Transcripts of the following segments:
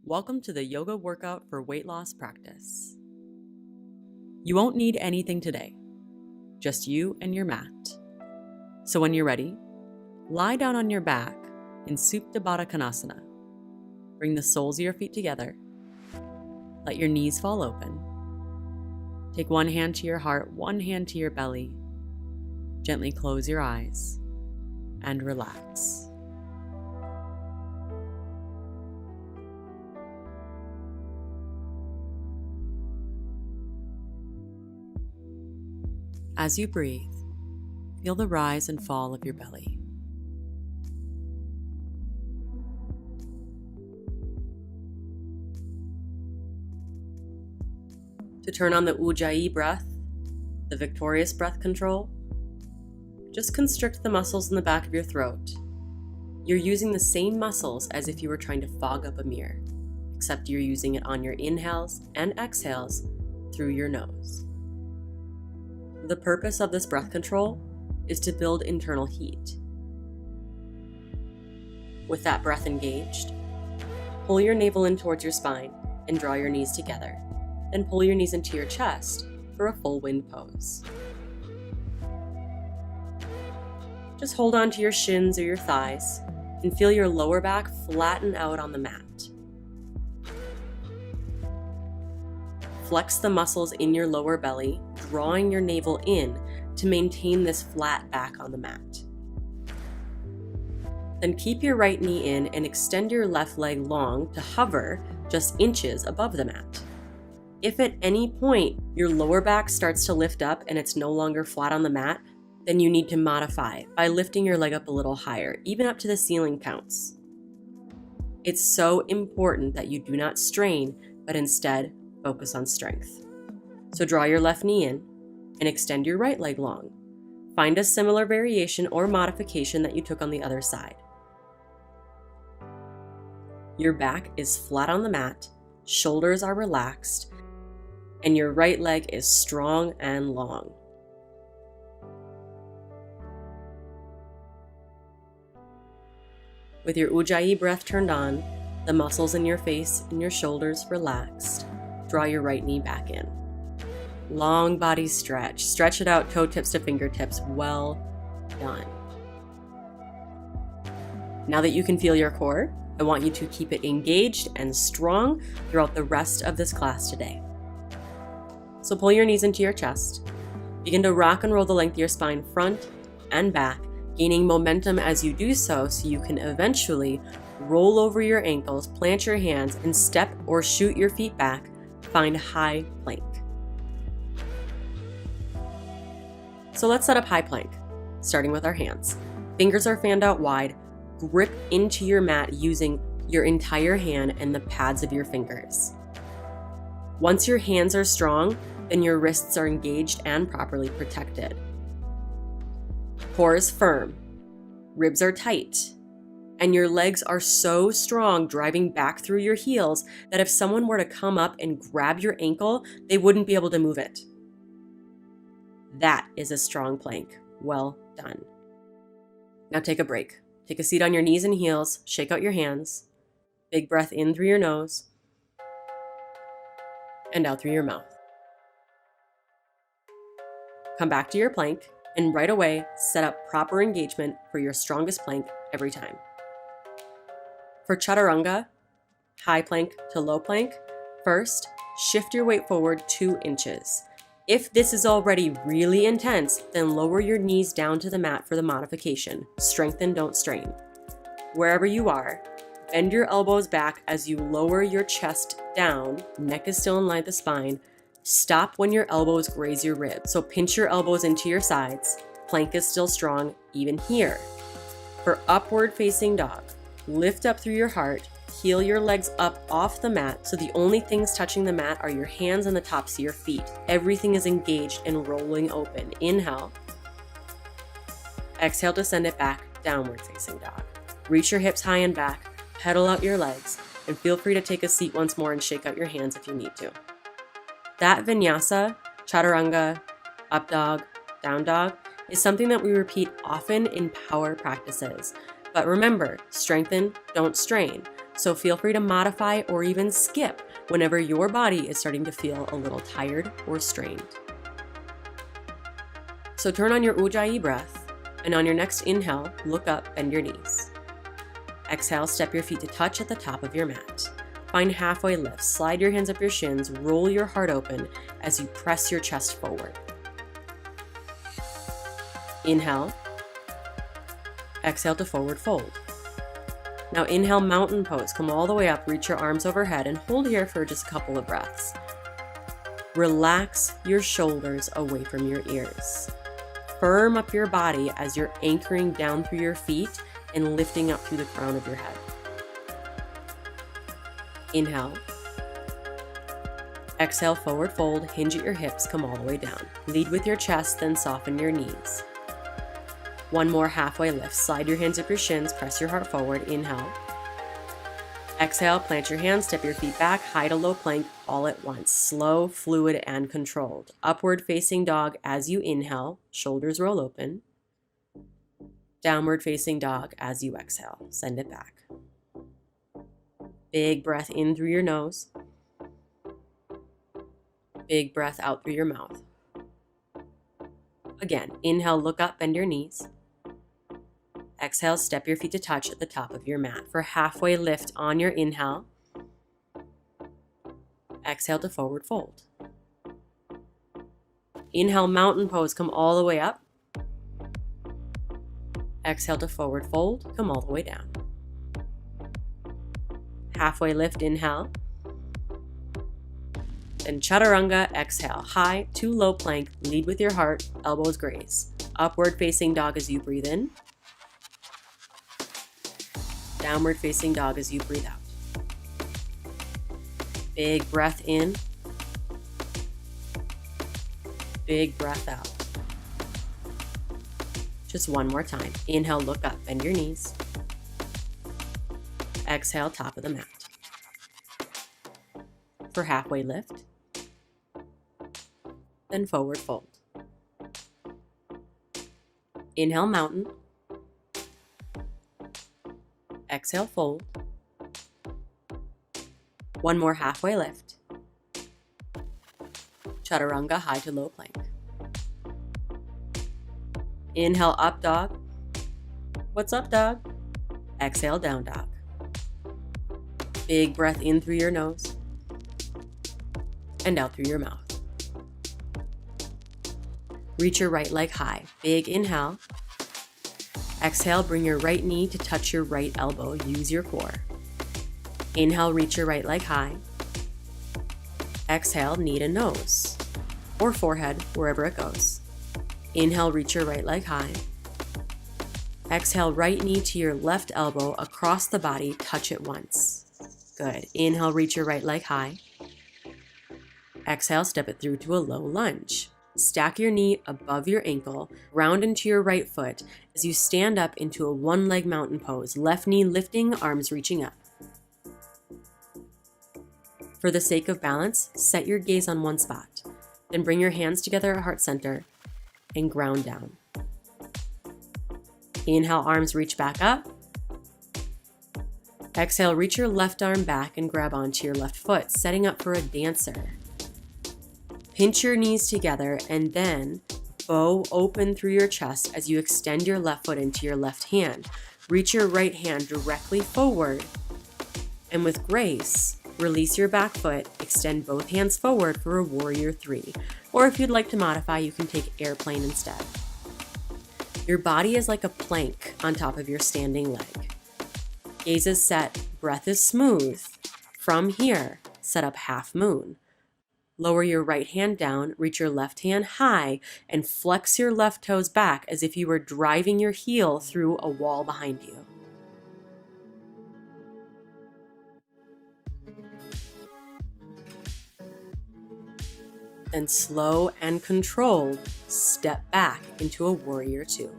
Welcome to the yoga workout for weight loss practice. You won't need anything today, just you and your mat. So when you're ready, lie down on your back in Supta Baddha Konasana. Bring the soles of your feet together. Let your knees fall open. Take one hand to your heart, one hand to your belly. Gently close your eyes and relax. As you breathe, feel the rise and fall of your belly. To turn on the Ujjayi breath, the victorious breath control, just constrict the muscles in the back of your throat. You're using the same muscles as if you were trying to fog up a mirror, except you're using it on your inhales and exhales through your nose. The purpose of this breath control is to build internal heat. With that breath engaged, pull your navel in towards your spine and draw your knees together. Then pull your knees into your chest for a full wind pose. Just hold on to your shins or your thighs and feel your lower back flatten out on the mat. Flex the muscles in your lower belly, drawing your navel in to maintain this flat back on the mat. Then keep your right knee in and extend your left leg long to hover just inches above the mat. If at any point your lower back starts to lift up and it's no longer flat on the mat, then you need to modify by lifting your leg up a little higher, even up to the ceiling counts. It's so important that you do not strain, but instead focus on strength. So draw your left knee in and extend your right leg long. Find a similar variation or modification that you took on the other side. Your back is flat on the mat, shoulders are relaxed, and your right leg is strong and long. With your Ujjayi breath turned on, the muscles in your face and your shoulders relaxed, draw your right knee back in. Long body stretch. Stretch it out, toe tips to fingertips. Well done. Now that you can feel your core, I want you to keep it engaged and strong throughout the rest of this class today. So pull your knees into your chest. Begin to rock and roll the length of your spine front and back, gaining momentum as you do so you can eventually roll over your ankles, plant your hands, and step or shoot your feet back. Find high plank. So let's set up high plank, starting with our hands. Fingers are fanned out wide. Grip into your mat using your entire hand and the pads of your fingers. Once your hands are strong, then your wrists are engaged and properly protected. Core is firm, ribs are tight, and your legs are so strong driving back through your heels that if someone were to come up and grab your ankle, they wouldn't be able to move it. That is a strong plank. Well done. Now take a break. Take a seat on your knees and heels, shake out your hands. Big breath in through your nose and out through your mouth. Come back to your plank and right away set up proper engagement for your strongest plank every time. For Chaturanga, high plank to low plank, first shift your weight forward 2 inches. If this is already really intense, then lower your knees down to the mat for the modification. Strengthen, don't strain. Wherever you are, bend your elbows back as you lower your chest down. Neck is still in line with the spine. Stop when your elbows graze your ribs. So pinch your elbows into your sides. Plank is still strong, even here. For upward facing dog, lift up through your heart. Heel your legs up off the mat so the only things touching the mat are your hands and the tops of your feet. Everything is engaged and rolling open. Inhale. Exhale to send it back, downward facing dog. Reach your hips high and back, pedal out your legs, and feel free to take a seat once more and shake out your hands if you need to. That vinyasa, chaturanga, up dog, down dog, is something that we repeat often in power practices. But remember, strengthen, don't strain. So feel free to modify or even skip whenever your body is starting to feel a little tired or strained. So turn on your Ujjayi breath, and on your next inhale, look up, bend your knees. Exhale, step your feet to touch at the top of your mat. Find halfway lifts, slide your hands up your shins, roll your heart open as you press your chest forward. Inhale. Exhale to forward fold. Now inhale, mountain pose. Come all the way up, reach your arms overhead, and hold here for just a couple of breaths. Relax your shoulders away from your ears. Firm up your body as you're anchoring down through your feet and lifting up through the crown of your head. Inhale. Exhale, forward fold, hinge at your hips, come all the way down. Lead with your chest, then soften your knees. One more halfway lift. Slide your hands up your shins, press your heart forward. Inhale. Exhale, plant your hands, step your feet back, high to low plank all at once. Slow, fluid, and controlled. Upward facing dog as you inhale, shoulders roll open. Downward facing dog as you exhale. Send it back. Big breath in through your nose. Big breath out through your mouth. Again, inhale, look up, bend your knees. Exhale, step your feet to touch at the top of your mat. For halfway lift on your inhale. Exhale to forward fold. Inhale, mountain pose, come all the way up. Exhale to forward fold, come all the way down. Halfway lift, inhale. Then chaturanga, exhale. High to low plank, lead with your heart, elbows graze. Upward facing dog as you breathe in. Downward facing dog as you breathe out. Big breath in. Big breath out. Just one more time. Inhale, look up, bend your knees. Exhale, top of the mat. For halfway lift. Then forward fold. Inhale, mountain. Exhale, fold. One more halfway lift. Chaturanga, high to low plank. Inhale, up dog. What's up, dog? Exhale, down dog. Big breath in through your nose and out through your mouth. Reach your right leg high. Big inhale. Exhale, bring your right knee to touch your right elbow. Use your core. Inhale, reach your right leg high. Exhale, knee to nose or forehead, wherever it goes. Inhale, reach your right leg high. Exhale, right knee to your left elbow across the body, touch it once. Good. Inhale, reach your right leg high. Exhale, step it through to a low lunge. Stack your knee above your ankle, round into your right foot as you stand up into a one-leg mountain pose, left knee lifting, arms reaching up. For the sake of balance, set your gaze on one spot. Then bring your hands together at heart center and ground down. Inhale, arms reach back up. Exhale, reach your left arm back and grab onto your left foot, setting up for a dancer. Pinch your knees together and then bow open through your chest as you extend your left foot into your left hand. Reach your right hand directly forward, and with grace, release your back foot, extend both hands forward for a warrior three. Or if you'd like to modify, you can take airplane instead. Your body is like a plank on top of your standing leg. Gaze is set, breath is smooth. From here, set up half moon. Lower your right hand down, reach your left hand high, and flex your left toes back as if you were driving your heel through a wall behind you. Then slow and controlled, step back into a warrior two.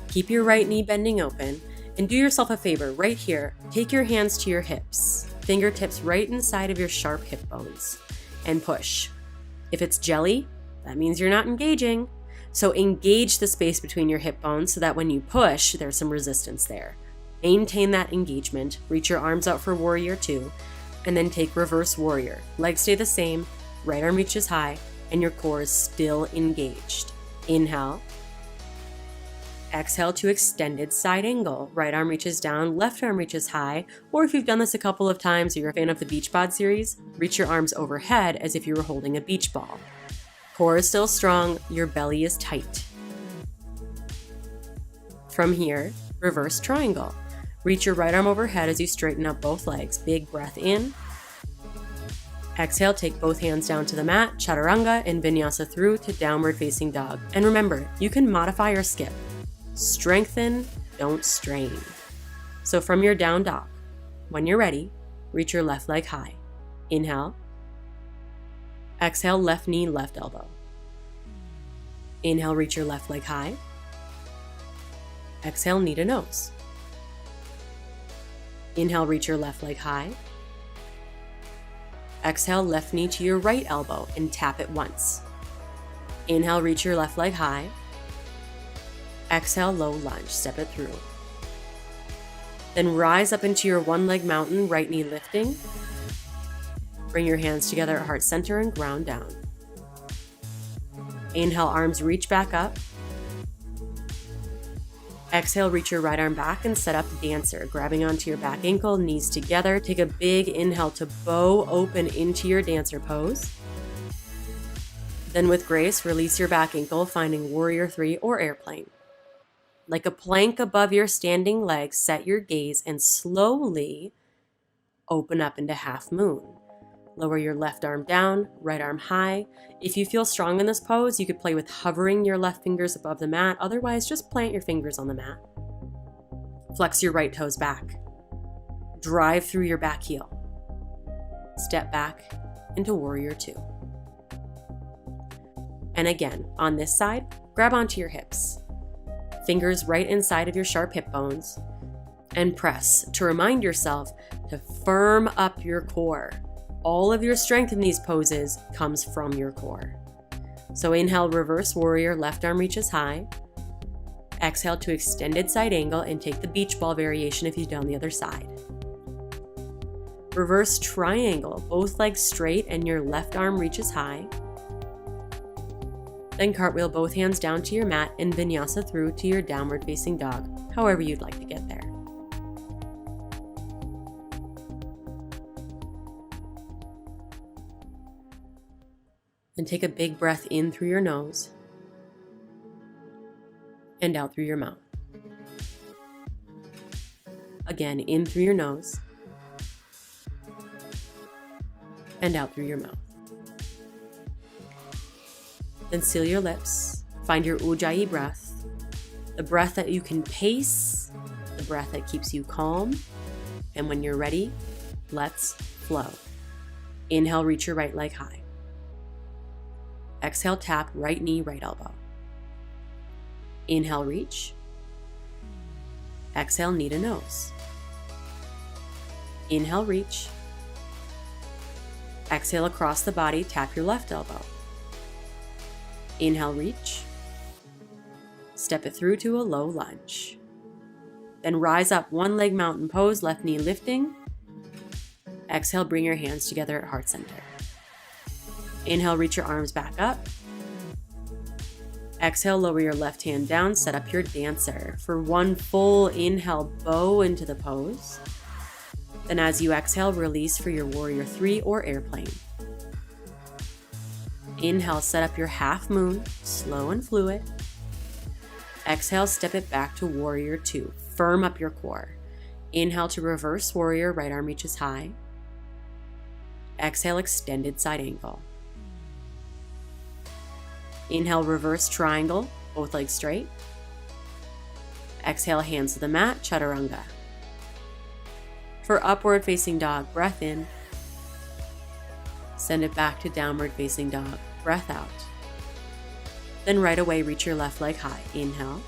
Keep your right knee bending open, and do yourself a favor right here. Take your hands to your hips, fingertips right inside of your sharp hip bones, and push. If it's jelly, that means you're not engaging. So engage the space between your hip bones so that when you push, there's some resistance there. Maintain that engagement, reach your arms out for Warrior 2, and then take Reverse Warrior. Legs stay the same, right arm reaches high, and your core is still engaged. Inhale. Exhale to extended side angle. Right arm reaches down, left arm reaches high, or if you've done this a couple of times or you're a fan of the Beachbody series, reach your arms overhead as if you were holding a beach ball. Core is still strong, your belly is tight. From here, reverse triangle. Reach your right arm overhead as you straighten up both legs. Big breath in. Exhale, take both hands down to the mat, chaturanga and vinyasa through to downward facing dog. And remember, you can modify or skip. Strengthen, don't strain. So from your down dog, when you're ready, reach your left leg high. Inhale. Exhale, left knee, left elbow. Inhale, reach your left leg high. Exhale, knee to nose. Inhale, reach your left leg high. Exhale, left knee to your right elbow and tap it once. Inhale, reach your left leg high. Exhale, low lunge, step it through. Then rise up into your one leg mountain, right knee lifting. Bring your hands together at heart center and ground down. Inhale, arms reach back up. Exhale, reach your right arm back and set up dancer, grabbing onto your back ankle, knees together. Take a big inhale to bow open into your dancer pose. Then with grace, release your back ankle, finding Warrior 3 or airplane. Like a plank above your standing legs, set your gaze and slowly open up into half moon. Lower your left arm down, right arm high. If you feel strong in this pose, you could play with hovering your left fingers above the mat. Otherwise, just plant your fingers on the mat. Flex your right toes back. Drive through your back heel. Step back into Warrior 2. And again, on this side, grab onto your hips. Fingers right inside of your sharp hip bones. And press to remind yourself to firm up your core. All of your strength in these poses comes from your core. So inhale, reverse warrior, left arm reaches high. Exhale to extended side angle and take the beach ball variation if you've done the other side. Reverse triangle, both legs straight and your left arm reaches high. Then cartwheel both hands down to your mat and vinyasa through to your downward facing dog, however you'd like to get there. And take a big breath in through your nose and out through your mouth. Again, in through your nose and out through your mouth. Then seal your lips. Find your Ujjayi breath, the breath that you can pace, the breath that keeps you calm. And when you're ready, let's flow. Inhale, reach your right leg high. Exhale, tap right knee, right elbow. Inhale, reach. Exhale, knee to nose. Inhale, reach. Exhale across the body, tap your left elbow. Inhale, reach. Step it through to a low lunge. Then rise up, one leg mountain pose, left knee lifting. Exhale, bring your hands together at heart center. Inhale, reach your arms back up. Exhale, lower your left hand down, set up your dancer. For one full inhale, bow into the pose. Then as you exhale, release for your Warrior 3 or airplane. Inhale, set up your half moon, slow and fluid. Exhale, step it back to Warrior 2. Firm up your core. Inhale to reverse warrior, right arm reaches high. Exhale, extended side angle. Inhale, reverse triangle, both legs straight. Exhale, hands to the mat, chaturanga. For upward facing dog, breath in. Send it back to downward facing dog, breath out. Then right away, reach your left leg high. Inhale.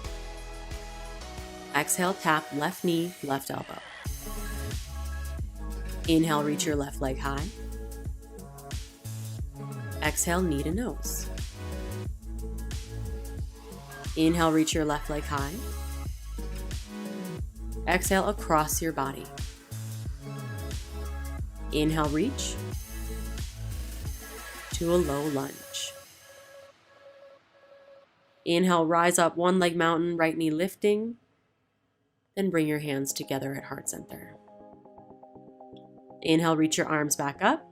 Exhale, tap left knee, left elbow. Inhale, reach your left leg high. Exhale, knee to nose. Inhale, reach your left leg high. Exhale across your body. Inhale, reach to a low lunge. Inhale, rise up, one leg mountain, right knee lifting. Then bring your hands together at heart center. Inhale, reach your arms back up.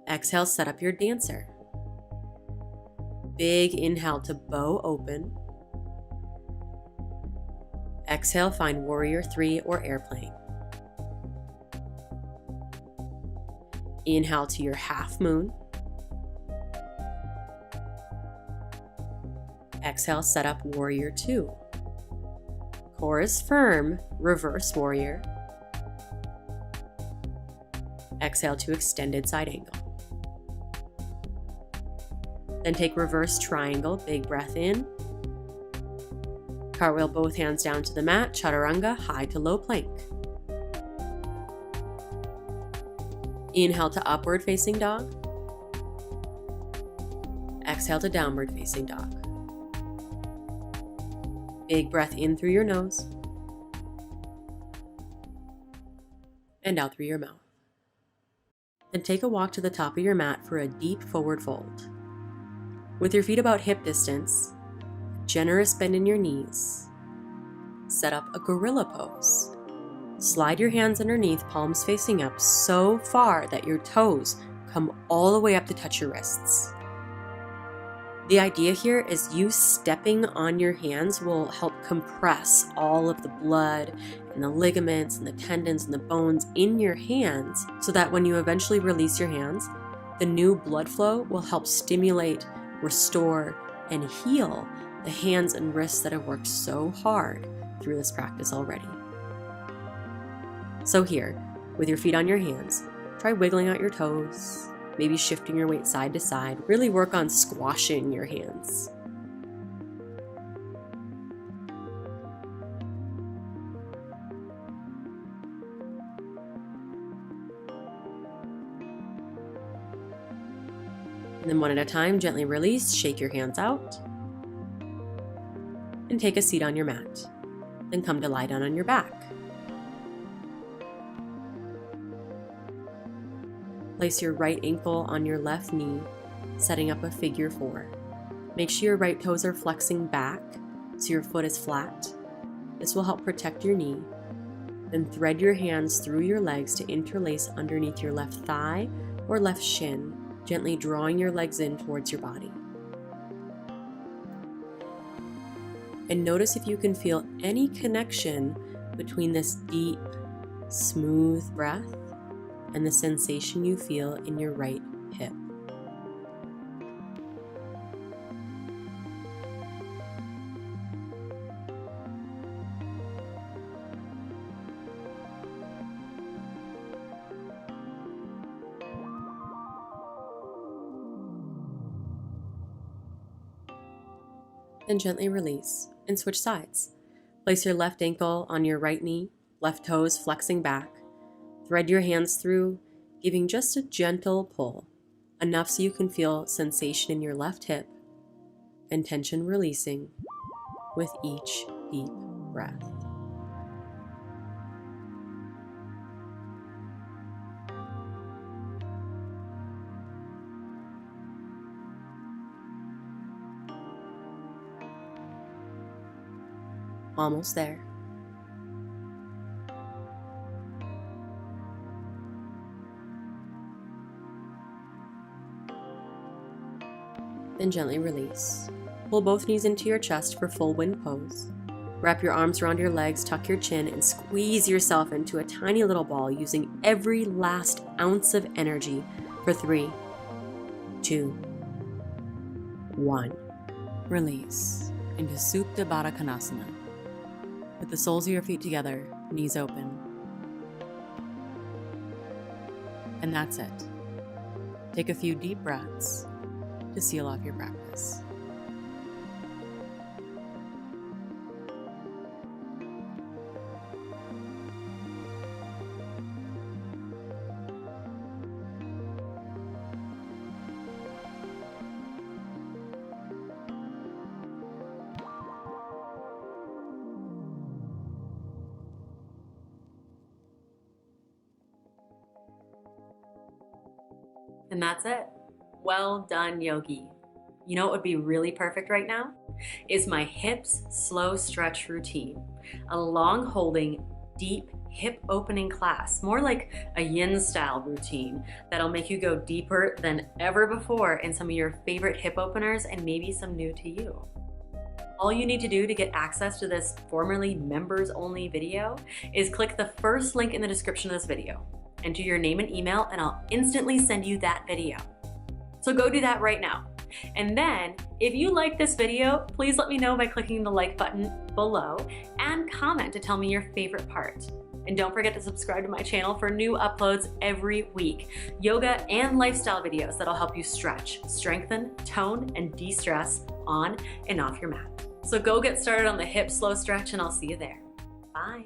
Exhale, set up your dancer. Big inhale to bow open. Exhale, find warrior 3 or airplane. Inhale to your half moon. Exhale, set up warrior 2. Core is firm, reverse warrior. Exhale to extended side angle. Then take reverse triangle, big breath in. Cartwheel both hands down to the mat, chaturanga, high to low plank. Inhale to upward facing dog. Exhale to downward facing dog. Big breath in through your nose and out through your mouth. Then take a walk to the top of your mat for a deep forward fold. With your feet about hip distance, generous bend in your knees, set up a gorilla pose. Slide your hands underneath, palms facing up so far that your toes come all the way up to touch your wrists. The idea here is you stepping on your hands will help compress all of the blood and the ligaments and the tendons and the bones in your hands so that when you eventually release your hands, the new blood flow will help stimulate, restore, and heal the hands and wrists that have worked so hard through this practice already. So here, with your feet on your hands, try wiggling out your toes, maybe shifting your weight side to side. Really work on squashing your hands. And then one at a time, gently release, shake your hands out, and take a seat on your mat. Then come to lie down on your back. Place your right ankle on your left knee, setting up a figure 4. Make sure your right toes are flexing back so your foot is flat. This will help protect your knee. Then thread your hands through your legs to interlace underneath your left thigh or left shin, gently drawing your legs in towards your body. And notice if you can feel any connection between this deep, smooth breath and the sensation you feel in your right hip. Then gently release and switch sides. Place your left ankle on your right knee, left toes flexing back. Thread your hands through, giving just a gentle pull, enough so you can feel sensation in your left hip and tension releasing with each deep breath. Almost there. Then gently release. Pull both knees into your chest for full wind pose. Wrap your arms around your legs, tuck your chin, and squeeze yourself into a tiny little ball using every last ounce of energy for 3, 2, 1. Release into Supta Baddha Konasana. With the soles of your feet together, knees open. And that's it. Take a few deep breaths to seal off your practice. And that's it. Well done, yogi. You know what would be really perfect right now? Is my hips slow stretch routine. A long holding, deep hip opening class, more like a yin style routine that'll make you go deeper than ever before in some of your favorite hip openers and maybe some new to you. All you need to do to get access to this formerly members only video is click the first link in the description of this video. Enter your name and email and I'll instantly send you that video. So go do that right now. And then, if you like this video, please let me know by clicking the like button below and comment to tell me your favorite part. And don't forget to subscribe to my channel for new uploads every week. Yoga and lifestyle videos that'll help you stretch, strengthen, tone, and de-stress on and off your mat. So go get started on the hip slow stretch and I'll see you there. Bye.